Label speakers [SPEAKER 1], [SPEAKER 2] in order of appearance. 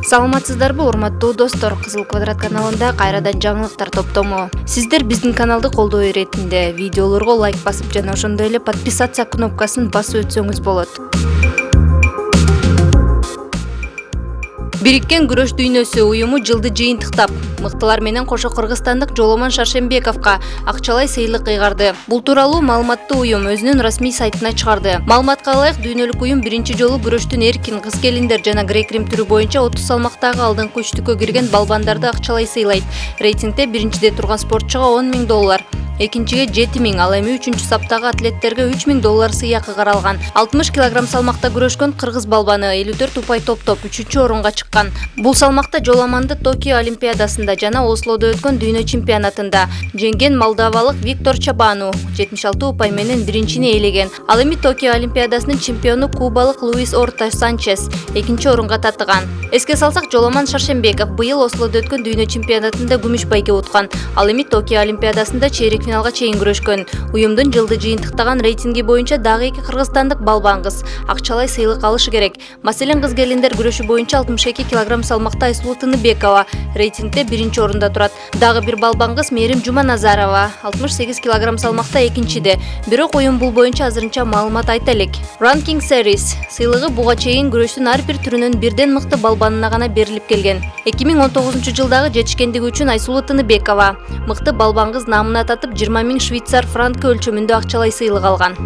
[SPEAKER 1] Саламатсыздарбы, урматтуу достор? Кызыл квадрат каналында кайрадан жаңылыктар топтому. Сиздер биздин каналды колдоо иретинде видеолорго лайк басып жана ошондой эле подписаться кнопкасын басып өтсөңүз болот. Бириккен күрөш дүйнөсү уюму жылды жыйынтыктап, мыктылар менен кошо кыргызстандык Жоломон Шаршембековго акчалай сыйлык кыйгарды. Бул тууралуу маалыматты уюм өзүнүн расмий сайтына чыгарды. Маалыматка ылайык, дүйнөлүк уюм биринчи жолу күрөштүн эркин, кыз-келиндер жана грек-рим түрү боюнча 30 салмактагы алдыңкы үчтүккө кирген балбандарды акчалай сыйлайт. Рейтингде биринчиде турган спортчуга $10,000, экинчиге $7,000, ал эми үчүнчү саптагы атлеттерге $3,000 сыйакы каралган. 60 кг салмакта күрөшкөн кыргыз балбаны 54 упай топтоп 3-орунга чыккан. Бул салмакта Жоломонду Токио Олимпиадасында жана Ослодо өткөн дүйнө чемпионатында жеңген молдовалык Виктор Чабану 76 упай менен биринчини ээлеген. Ал эми Токио Олимпиадасынын чемпиону кубалык Луис Орта Санчес 2-орунга татыган. Эске салсак, Жоломон Шаршембеков быйыл Ослодо өткөн дүйнө чемпионатында күмүш байге уткан. Ал эми Токио Олимпиадасында чейрек финалга чейин күрөшкөн. Уюмдун жылды жыйынтыктаган рейтинги боюнча дагы 2 кыргызстандык балбан кыз акчалай сыйлык алышы керек. Маселен, кыз-келиндер күрөшү боюнча 62 кг салмакта Айсулуу Тыныбекова рейтингде 1-орунда турат. Дагы бир балбан кыз Мерим Жуманазарова 68 кг салмакта 2-де. Бирок уюм бул боюнча азырынча маалымат айта элек. Ranking Series сыйлыгы буга чейин күрөштүн ар бир түрүнөн бирден мыкты балбанына гана берилип келген. 2019-жылдагы жетишкендиги үчүн Айсулуу Тыныбекова мыкты балбан кыз намына татып 20,000 швейцар франкы өлчөмүндө акчалай сыйлык алган.